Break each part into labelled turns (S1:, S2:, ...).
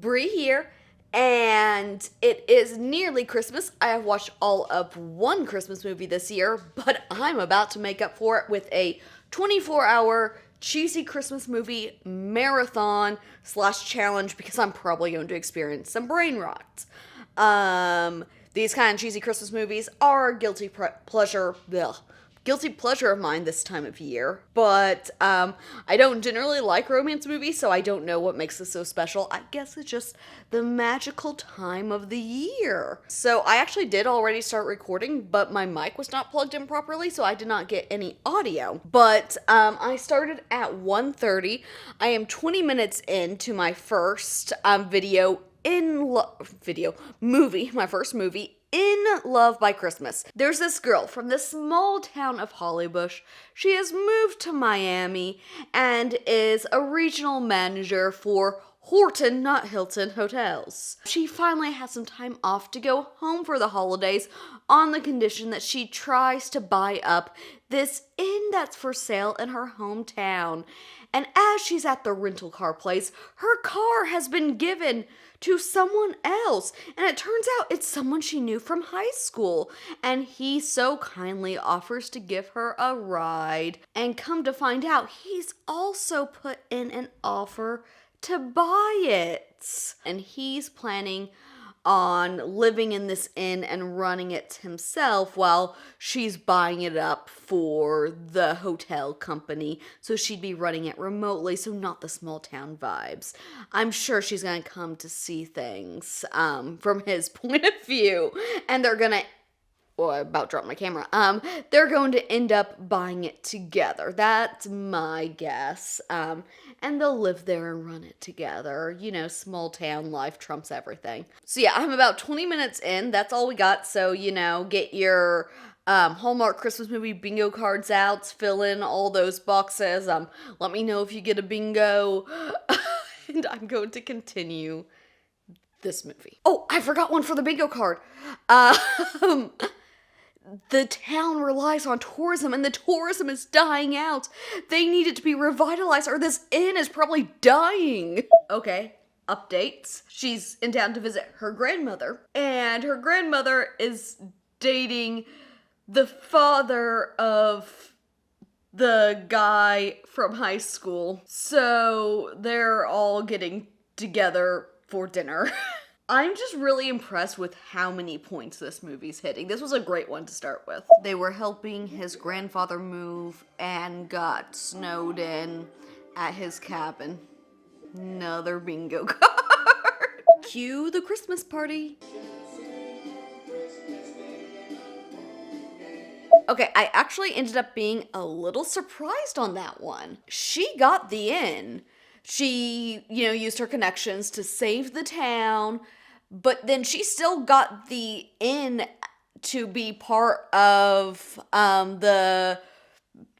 S1: Bree here, and it is nearly Christmas. I have watched all of one Christmas movie this year, but I'm about to make up for it with a 24-hour cheesy Christmas movie marathon / challenge because I'm probably going to experience some brain rot. These kind of cheesy Christmas movies are a guilty pleasure of mine this time of year, but I don't generally like romance movies, so I don't know what makes this so special. I guess it's just the magical time of the year. So I actually did already start recording, but my mic was not plugged in properly, so I did not get any audio. But I started at 1:30. I am 20 minutes into my first my first movie, In Love by Christmas. There's this girl from the small town of Hollybush. She has moved to Miami and is a regional manager for Horton, not Hilton, hotels. She finally has some time off to go home for the holidays on the condition that she tries to buy up this inn that's for sale in her hometown. And as she's at the rental car place, her car has been given to someone else. And it turns out it's someone she knew from high school. And he so kindly offers to give her a ride. And come to find out, he's also put in an offer to buy it. And he's planning on living in this inn and running it himself while she's buying it up for the hotel company. So she'd be running it remotely, so not the small town vibes. I'm sure she's gonna come to see things from his point of view, and they're gonna I about dropped my camera. They're going to end up buying it together. That's my guess. And they'll live there and run it together. You know, small town life trumps everything. So yeah, I'm about 20 minutes in. That's all we got. So, you know, get your Hallmark Christmas movie bingo cards out. Fill in all those boxes. Let me know if you get a bingo. And I'm going to continue this movie. Oh, I forgot one for the bingo card. The town relies on tourism, and the tourism is dying out. They need it to be revitalized, or this inn is probably dying. Okay, updates. She's in town to visit her grandmother, and her grandmother is dating the father of the guy from high school. So they're all getting together for dinner. I'm just really impressed with how many points this movie's hitting. This was a great one to start with. They were helping his grandfather move and got snowed in at his cabin. Another bingo card. Cue the Christmas party. Okay, I actually ended up being a little surprised on that one. She got the inn. She, used her connections to save the town, but then she still got the inn to be part of the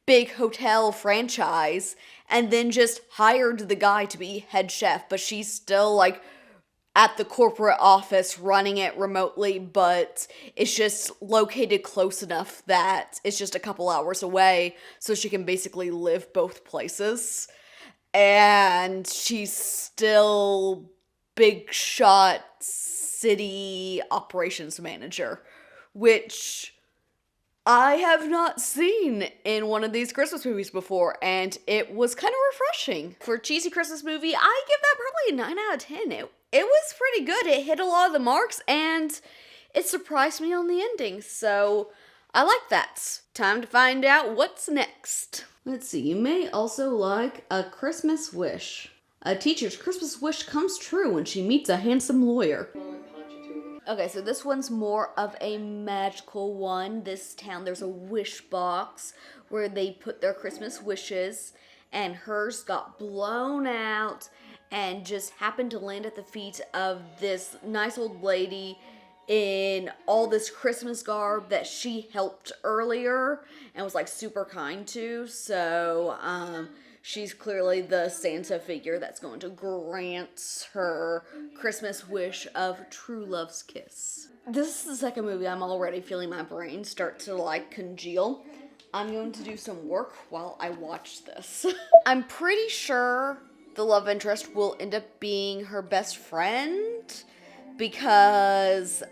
S1: big hotel franchise, and then just hired the guy to be head chef, but she's still, at the corporate office running it remotely, but it's just located close enough that it's just a couple hours away, so she can basically live both places. And she's still big shot city operations manager, which I have not seen in one of these Christmas movies before, and it was kind of refreshing. For a cheesy Christmas movie, I give that probably a 9 out of 10. It was pretty good. It hit a lot of the marks, and it surprised me on the ending, so I like that. Time to find out what's next. Let's see, you may also like A Christmas Wish. A teacher's Christmas wish comes true when she meets a handsome lawyer. Okay, so this one's more of a magical one. This town, there's a wish box where they put their Christmas wishes, and hers got blown out and just happened to land at the feet of this nice old lady in all this Christmas garb that she helped earlier and was super kind to. So she's clearly the Santa figure that's going to grant her Christmas wish of true love's kiss. This is the second movie I'm already feeling my brain start to congeal. I'm going to do some work while I watch this. I'm pretty sure the love interest will end up being her best friend because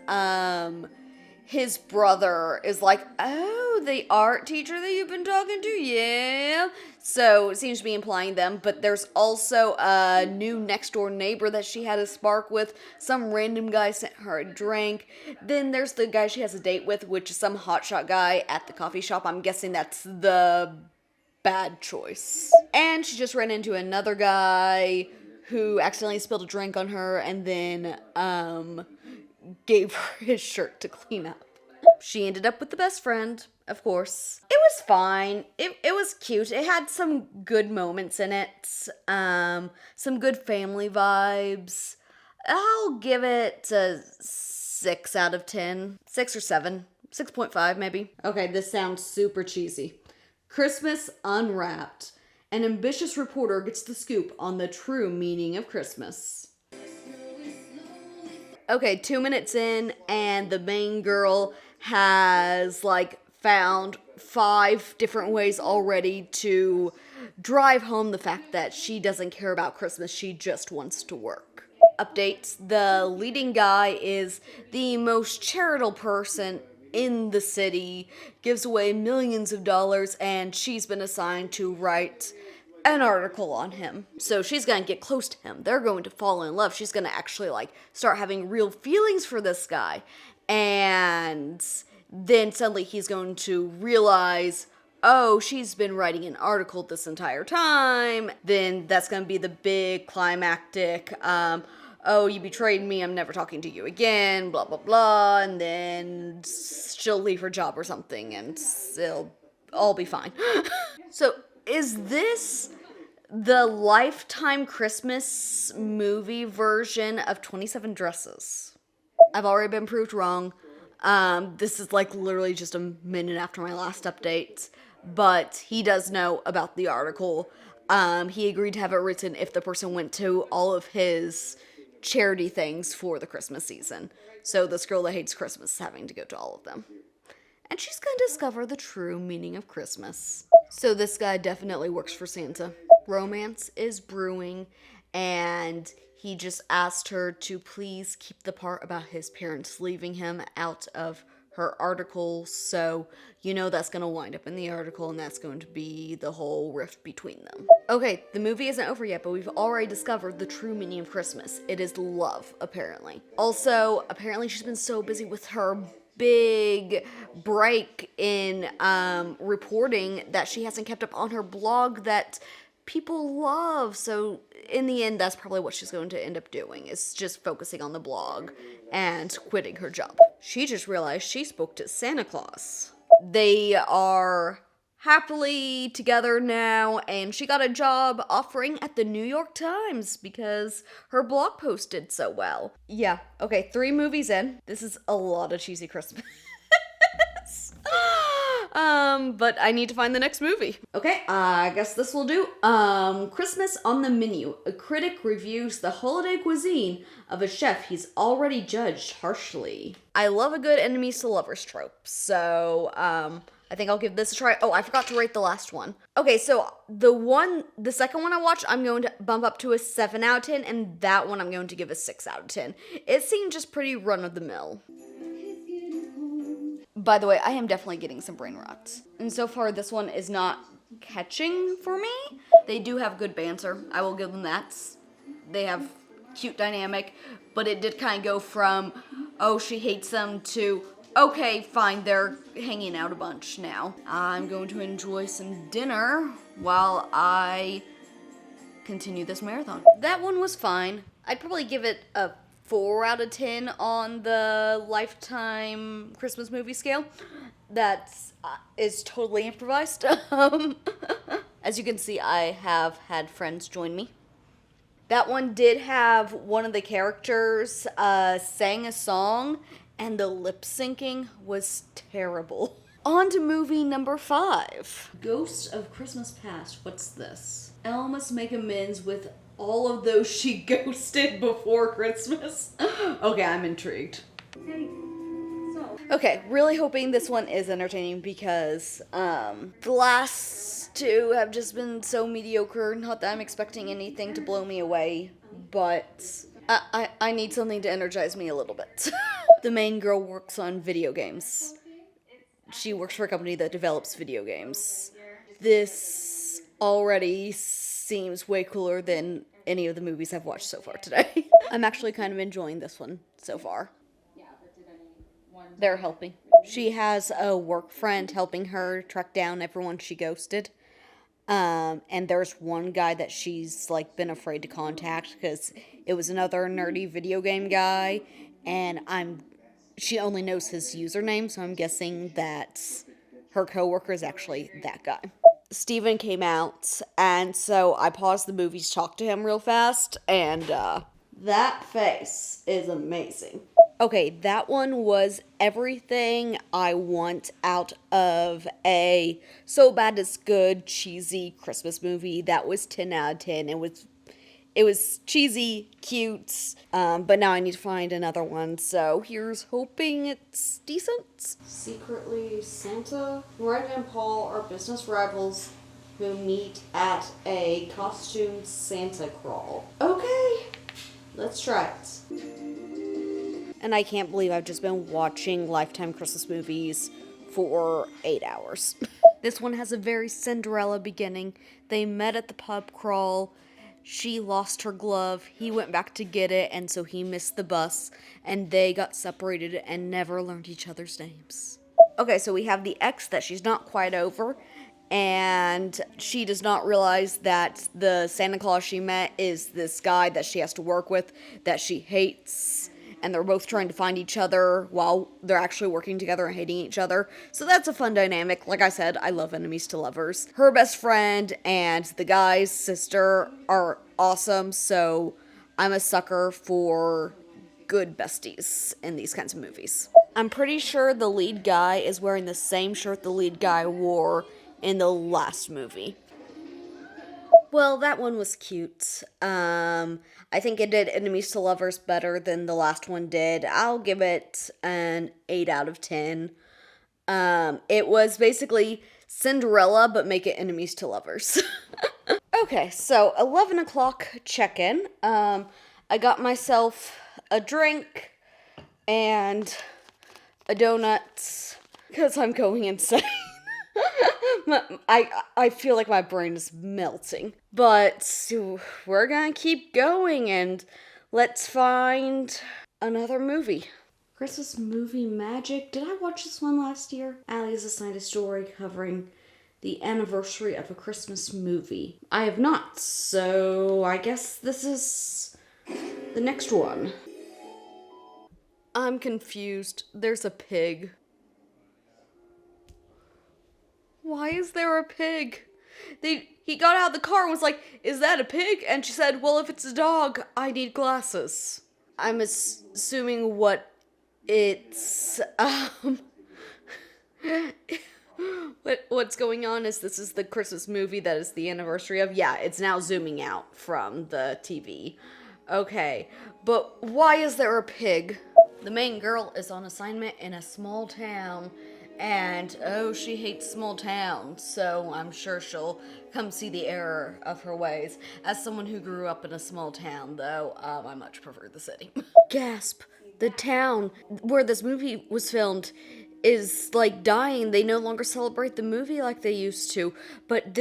S1: his brother is like, oh, the art teacher that you've been talking to, yeah. So it seems to be implying them, but there's also a new next door neighbor that she had a spark with. Some random guy sent her a drink. Then there's the guy she has a date with, which is some hotshot guy at the coffee shop. I'm guessing that's the bad choice. And she just ran into another guy who accidentally spilled a drink on her and then gave her his shirt to clean up. She ended up with the best friend, of course. It was fine. It was cute. It had some good moments in it. Some good family vibes. I'll give it a 6 out of 10. 6 or 7. 6.5 maybe. Okay, this sounds super cheesy. Christmas Unwrapped. An ambitious reporter gets the scoop on the true meaning of Christmas. Okay, 2 minutes in, and the main girl has, found 5 different ways already to drive home the fact that she doesn't care about Christmas, she just wants to work. Updates, the leading guy is the most charitable person in the city, gives away millions of dollars, and she's been assigned to write an article on him. So she's gonna get close to him. They're going to fall in love. She's gonna actually start having real feelings for this guy. And then suddenly he's going to realize, oh, she's been writing an article this entire time. Then that's gonna be the big climactic, oh, you betrayed me, I'm never talking to you again, blah, blah, blah. And then she'll leave her job or something and it'll all be fine. So is this the Lifetime Christmas movie version of 27 Dresses? I've already been proved wrong. This is literally just a minute after my last update, but he does know about the article. He agreed to have it written if the person went to all of his charity things for the Christmas season. So this girl that hates Christmas is having to go to all of them. And she's gonna discover the true meaning of Christmas. So this guy definitely works for Santa. Romance is brewing, and he just asked her to please keep the part about his parents leaving him out of her article, so that's going to wind up in the article, and that's going to be the whole rift between them. Okay, the movie isn't over yet, but we've already discovered the true meaning of Christmas. It is love, apparently. Also, apparently she's been so busy with her big break in reporting that she hasn't kept up on her blog that people love. So in the end, that's probably what she's going to end up doing, is just focusing on the blog and quitting her job. She just realized she spoke to Santa Claus. They are happily together now, and she got a job offering at the New York Times because her blog post did so well. Yeah, okay, 3 movies in. This is a lot of cheesy Christmas. But I need to find the next movie. Okay, I guess this will do. Christmas on the Menu. A critic reviews the holiday cuisine of a chef he's already judged harshly. I love a good enemies to lovers trope, so, I think I'll give this a try. Oh, I forgot to rate the last one. Okay, so the second one I watched, I'm going to bump up to a 7 out of 10, and that one I'm going to give a 6 out of 10. It seemed just pretty run-of-the-mill. By the way, I am definitely getting some brain rot. And so far, this one is not catching for me. They do have good banter. I will give them that. They have cute dynamic, but it did kind of go from, oh, she hates them, to, okay, fine, they're hanging out a bunch now. I'm going to enjoy some dinner while I continue this marathon. That one was fine. I'd probably give it a 4 out of 10 on the Lifetime Christmas movie scale. That is totally improvised. As you can see, I have had friends join me. That one did have one of the characters sang a song, and the lip syncing was terrible. On to movie number 5. Ghosts of Christmas Past. What's this? Elle must make amends with all of those she ghosted before Christmas. Okay, I'm intrigued. Okay, really hoping this one is entertaining because the last past two have just been so mediocre. Not that I'm expecting anything to blow me away, but I need something to energize me a little bit. The main girl works on video games. She works for a company that develops video games. This already seems way cooler than any of the movies I've watched so far today. I'm actually kind of enjoying this one so far. They're helping. She has a work friend helping her track down everyone she ghosted. And there's one guy that she's like been afraid to contact because it was another nerdy video game guy, and she only knows his username, so I'm guessing that her coworker is actually that guy. Steven came out, and so I paused the movie to talk to him real fast, and that face is amazing. Okay, that one was everything I want out of a so bad it's good, cheesy Christmas movie. That was 10 out of 10. It was cheesy, cute, but now I need to find another one, so here's hoping it's decent. Secretly, Santa, Red and Paul are business rivals who meet at a costumed Santa crawl. Okay, let's try it. And I can't believe I've just been watching Lifetime Christmas movies for 8 hours. This one has a very Cinderella beginning. They met at the pub crawl. She lost her glove. He went back to get it, and so he missed the bus. And they got separated and never learned each other's names. Okay, so we have the ex that she's not quite over. And she does not realize that the Santa Claus she met is this guy that she has to work with that she hates. And they're both trying to find each other while they're actually working together and hating each other. So that's a fun dynamic. Like I said, I love enemies to lovers. Her best friend and the guy's sister are awesome, so I'm a sucker for good besties in these kinds of movies. I'm pretty sure the lead guy is wearing the same shirt the lead guy wore in the last movie. Well, that one was cute. I think it did enemies to lovers better than the last one did. I'll give it an 8 out of 10. It was basically Cinderella, but make it enemies to lovers. Okay, so 11 o'clock check-in. I got myself a drink and a donut because I'm going insane. I feel like my brain is melting. But we're gonna keep going and let's find another movie. Christmas movie magic. Did I watch this one last year? Allie has assigned a story covering the anniversary of a Christmas movie. I have not, so I guess this is the next one. I'm confused. There's a pig. Why is there a pig? He got out of the car and was like, "Is that a pig?" And she said, "Well, if it's a dog, I need glasses." I'm assuming what it's, what's going on is this is the Christmas movie that is the anniversary of. Yeah, it's now zooming out from the TV. Okay, but why is there a pig? The main girl is on assignment in a small town. And, she hates small towns, so I'm sure she'll come see the error of her ways. As someone who grew up in a small town, though, I much prefer the city. Gasp. The town where this movie was filmed is, like, dying. They no longer celebrate the movie like they used to. But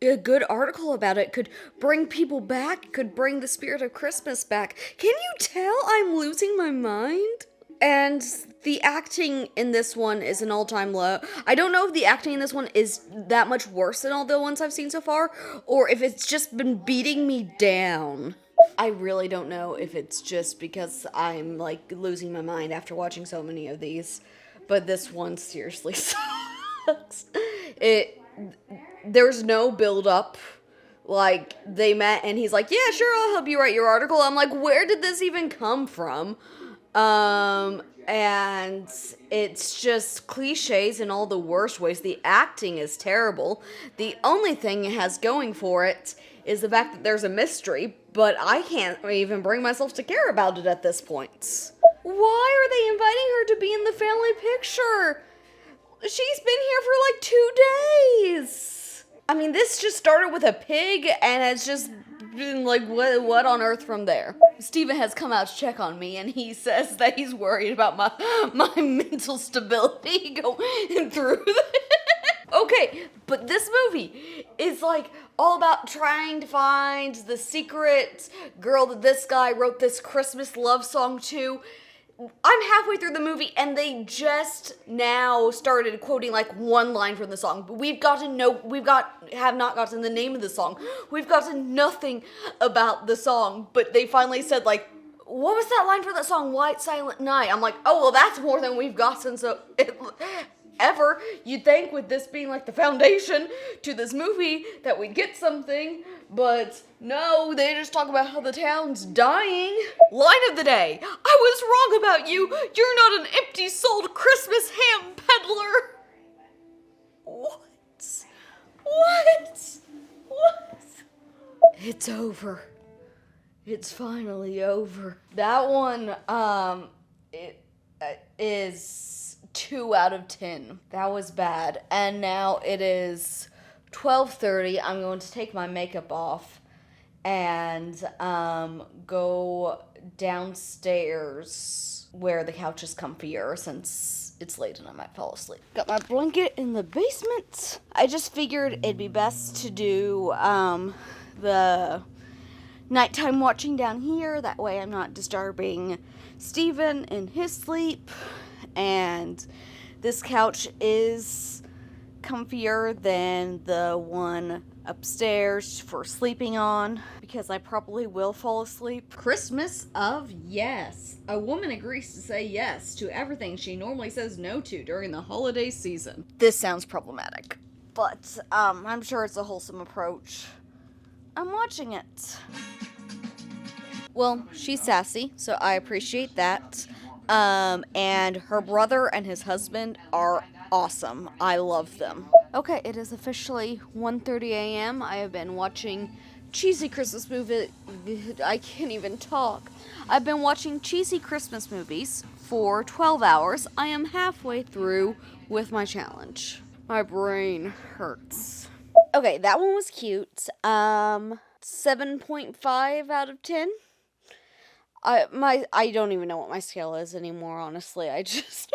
S1: a good article about it could bring people back, could bring the spirit of Christmas back. Can you tell I'm losing my mind? And the acting in this one is an all-time low. I don't know if the acting in this one is that much worse than all the ones I've seen so far, or if it's just been beating me down. I really don't know if it's just because I'm, like, losing my mind after watching so many of these, but this one seriously sucks. There's no build-up. Like, they met, and he's like, "Yeah, sure, I'll help you write your article." I'm like, where did this even come from? And it's just cliches in all the worst ways. The acting is terrible. The only thing it has going for it is the fact that there's a mystery, but I can't even bring myself to care about it at this point. Why are they inviting her to be in the family picture? She's been here for like 2 days. I mean, this just started with a pig, and it's just been like, what on earth from there? Steven has come out to check on me, and he says that he's worried about my mental stability going through this. Okay, but this movie is like all about trying to find the secret girl that this guy wrote this Christmas love song to. I'm halfway through the movie and they just now started quoting like one line from the song. But have not gotten the name of the song. We've gotten nothing about the song, but they finally said like, what was that line for that song, White Silent Night? I'm like, oh, well, that's more than we've gotten ever. You'd think with this being like the foundation to this movie that we'd get something, but no, they just talk about how the town's dying. Line of the day. I was wrong about you. You're not an empty-souled Christmas ham peddler. What? It's over. It's finally over. That one, it is 2 out of 10. That was bad. And now it is 12:30. I'm going to take my makeup off and go downstairs where the couch is comfier since it's late and I might fall asleep. Got my blanket in the basement. I just figured it'd be best to do the nighttime watching down here. That way I'm not disturbing Steven in his sleep. And this couch is comfier than the one upstairs for sleeping on, because I probably will fall asleep. Christmas of yes. A woman agrees to say yes to everything she normally says no to during the holiday season. This sounds problematic, but I'm sure it's a wholesome approach. I'm watching it. Well, she's sassy, so I appreciate that. And her brother and his husband are awesome. I love them. Okay, it is officially 1:30 a.m. I have been watching cheesy Christmas movie. I can't even talk. I've been watching cheesy Christmas movies for 12 hours. I am halfway through with my challenge. My brain hurts. Okay, that one was cute. 7.5 out of 10. I don't even know what my scale is anymore, honestly. I just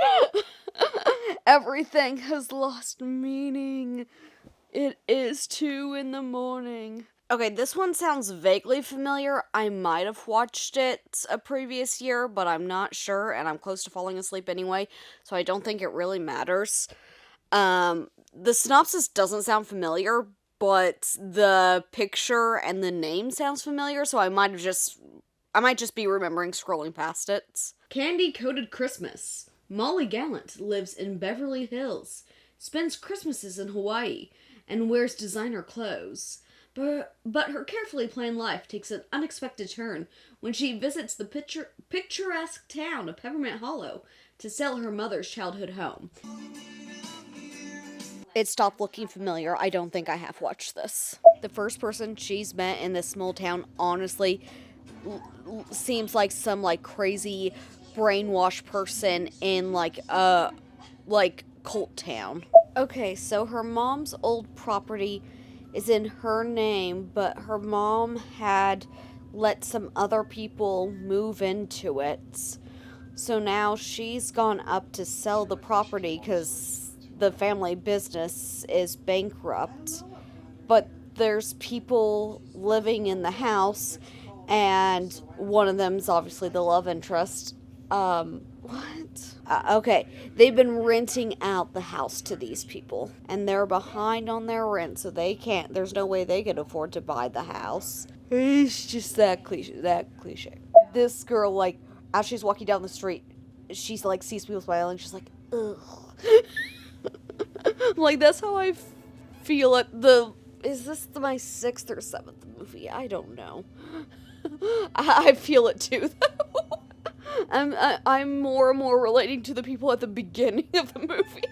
S1: everything has lost meaning. It is 2 a.m. Okay, this one sounds vaguely familiar. I might have watched it a previous year, but I'm not sure, and I'm close to falling asleep anyway, so I don't think it really matters. The synopsis doesn't sound familiar, but the picture and the name sounds familiar, so I might just be remembering scrolling past it. Candy-Coated Christmas. Molly Gallant lives in Beverly Hills, spends Christmases in Hawaii, and wears designer clothes. But her carefully planned life takes an unexpected turn when she visits the picturesque town of Peppermint Hollow to sell her mother's childhood home. It stopped looking familiar. I don't think I have watched this. The first person she's met in this small town, honestly, seems like some crazy brainwashed person in cult town. Okay, so her mom's old property is in her name, but her mom had let some other people move into it. So now she's gone up to sell the property because the family business is bankrupt. But there's people living in the house, and one of them's obviously the love interest. Okay, they've been renting out the house to these people, and they're behind on their rent, so there's no way they can afford to buy the house. It's just that cliche. This girl, as she's walking down the street, she, sees people smiling, she's like, ugh. That's how I feel is this my 6th or 7th movie? I don't know. I feel it too, though. I'm more and more relating to the people at the beginning of the movie.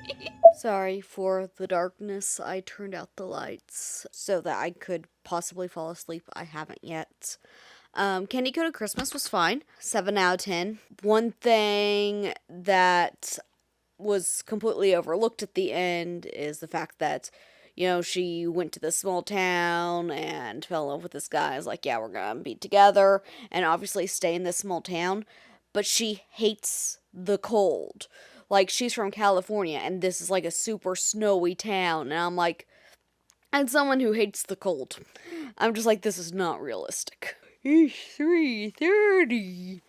S1: Sorry for the darkness. I turned out the lights so that I could possibly fall asleep. I haven't yet. Candy-Coated Christmas was fine. 7 out of 10. One thing that was completely overlooked at the end is the fact that she went to this small town and fell in love with this guy. It's like, yeah, we're gonna be together and obviously stay in this small town. But she hates the cold. Like, she's from California and this is like a super snowy town. And I'm like, and someone who hates the cold. I'm just like, this is not realistic. It's 3:30.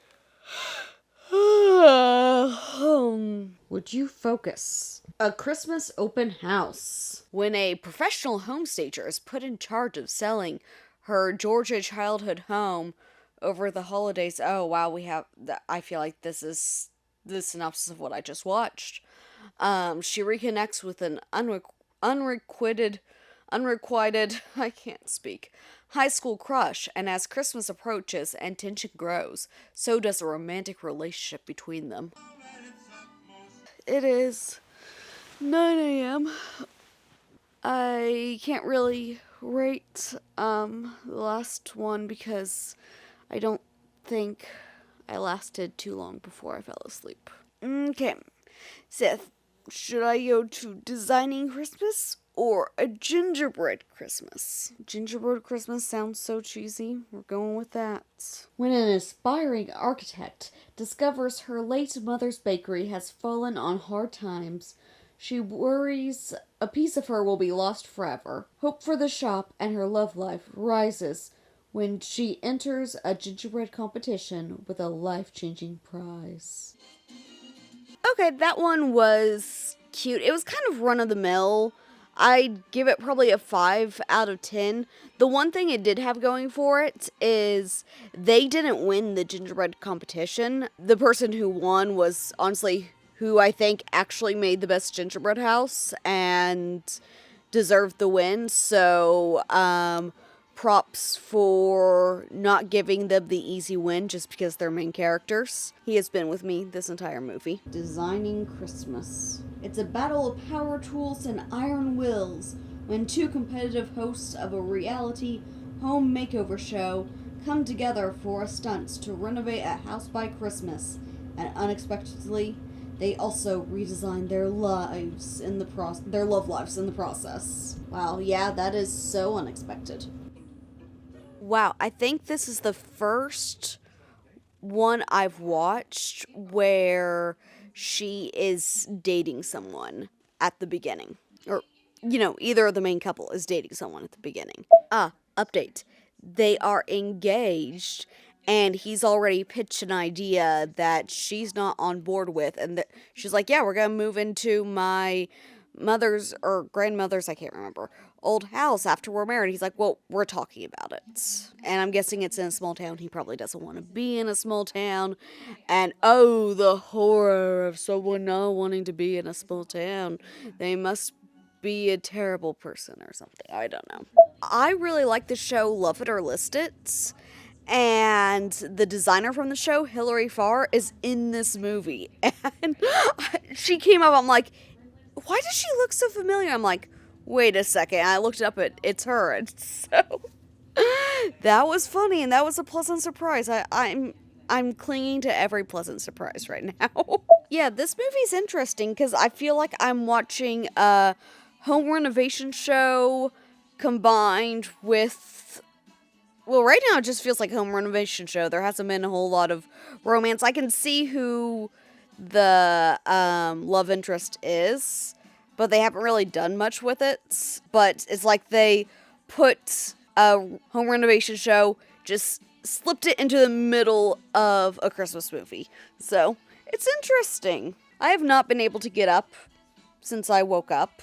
S1: Would you focus? A Christmas open house. When a professional home stager is put in charge of selling her Georgia childhood home over the holidays. Oh, wow, I feel like this is the synopsis of what I just watched. She reconnects with an unrequited, I can't speak, high school crush, and as Christmas approaches and tension grows, so does a romantic relationship between them. It is 9 a.m. I can't really rate the last one because I don't think I lasted too long before I fell asleep. Okay, Seth, should I go to Designing Christmas or A Gingerbread Christmas? Gingerbread Christmas sounds so cheesy. We're going with that. When an aspiring architect discovers her late mother's bakery has fallen on hard times, she worries a piece of her will be lost forever. Hope for the shop and her love life rises when she enters a gingerbread competition with a life-changing prize. Okay, that one was cute. It was kind of run-of-the-mill. I'd give it probably a 5 out of 10. The one thing it did have going for it is they didn't win the gingerbread competition. The person who won was honestly who I think actually made the best gingerbread house and deserved the win. So, props for not giving them the easy win just because they're main characters. He has been with me this entire movie. Designing Christmas. It's a battle of power tools and iron wills when two competitive hosts of a reality home makeover show come together for a stunt to renovate a house by Christmas, and unexpectedly, they also redesign their love lives in the process. Wow, yeah, that is so unexpected. Wow, I think this is the first one I've watched where she is dating someone at the beginning. Or, either of the main couple is dating someone at the beginning. Update. They are engaged, and he's already pitched an idea that she's not on board with, and she's like, yeah, we're gonna move into my mother's or grandmother's, I can't remember, old house after we're married. He's like, well, we're talking about it. And I'm guessing it's in a small town. He probably doesn't want to be in a small town. And oh, the horror of someone not wanting to be in a small town. They must be a terrible person or something. I don't know. I really like the show Love It or List It. And the designer from the show, Hilary Farr, is in this movie. And she came up, I'm like, why does she look so familiar? I'm like, wait a second. I looked up it's her. And so that was funny, and that was a pleasant surprise. I'm clinging to every pleasant surprise right now. Yeah, this movie's interesting because I feel like I'm watching a home renovation show combined with, well, right now it just feels like a home renovation show. There hasn't been a whole lot of romance. I can see who the love interest is, but they haven't really done much with it. But it's like they put a home renovation show, just slipped it into the middle of a Christmas movie. So, it's interesting. I have not been able to get up since I woke up,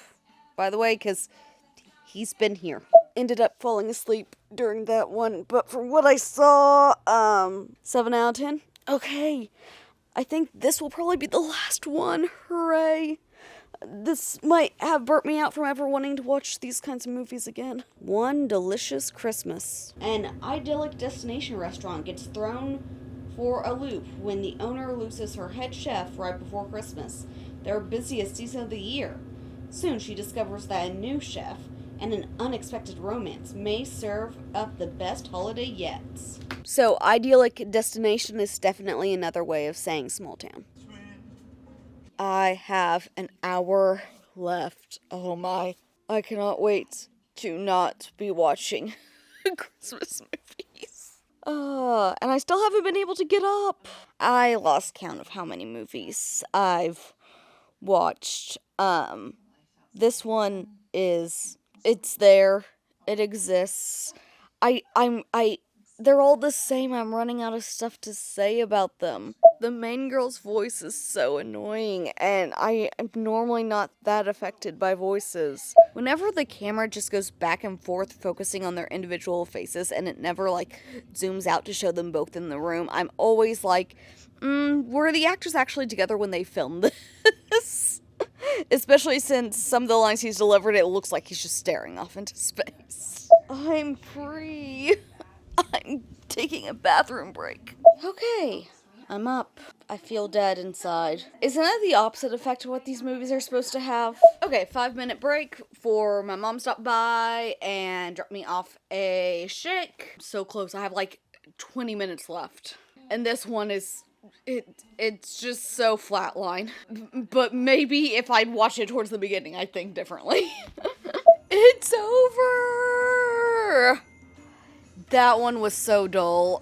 S1: by the way, because he's been here. Ended up falling asleep during that one, but from what I saw, 7 out of 10. Okay, I think this will probably be the last one. Hooray. This might have burnt me out from ever wanting to watch these kinds of movies again. One Delicious Christmas. An idyllic destination restaurant gets thrown for a loop when the owner loses her head chef right before Christmas, their busiest season of the year. Soon she discovers that a new chef and an unexpected romance may serve up the best holiday yet. So, idyllic destination is definitely another way of saying small town. I have an hour left. Oh my I cannot wait to not be watching Christmas movies. And I still haven't been able to get up. I lost count of how many movies I've watched. This one it's there. It exists. They're all the same. I'm running out of stuff to say about them. The main girl's voice is so annoying, and I am normally not that affected by voices. Whenever the camera just goes back and forth focusing on their individual faces and it never, zooms out to show them both in the room, I'm always like, were the actors actually together when they filmed this? Especially since some of the lines he's delivered, it looks like he's just staring off into space. I'm free. I'm taking a bathroom break. Okay, I'm up. I feel dead inside. Isn't that the opposite effect of what these movies are supposed to have? Okay, 5-minute break for my mom to stop by and drop me off a shake. So close, I have 20 minutes left. And this one is... It's just so flatline. But maybe if I'd watched it towards the beginning, I'd think differently. It's over! That one was so dull.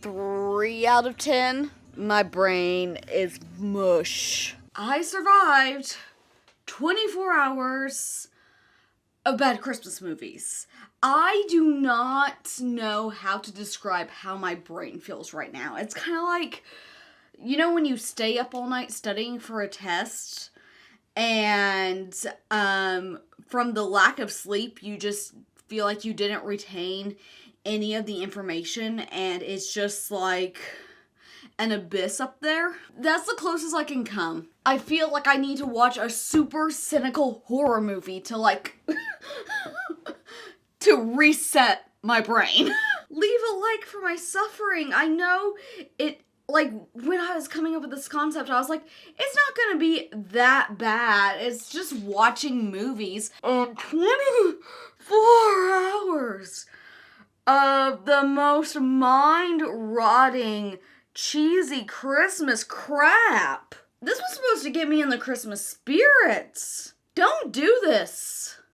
S1: 3 out of 10. My brain is mush. I survived 24 hours of bad Christmas movies. I do not know how to describe how my brain feels right now. It's kind of like, when you stay up all night studying for a test, and from the lack of sleep, you just feel like you didn't retain any of the information, and it's just like an abyss up there. That's the closest I can come. I feel like I need to watch a super cynical horror movie to to reset my brain. Leave a like for my suffering. I know it, when I was coming up with this concept, I was like, it's not gonna be that bad. It's just watching movies in 24 hours of the most mind-rotting, cheesy Christmas crap. This was supposed to get me in the Christmas spirits. Don't do this.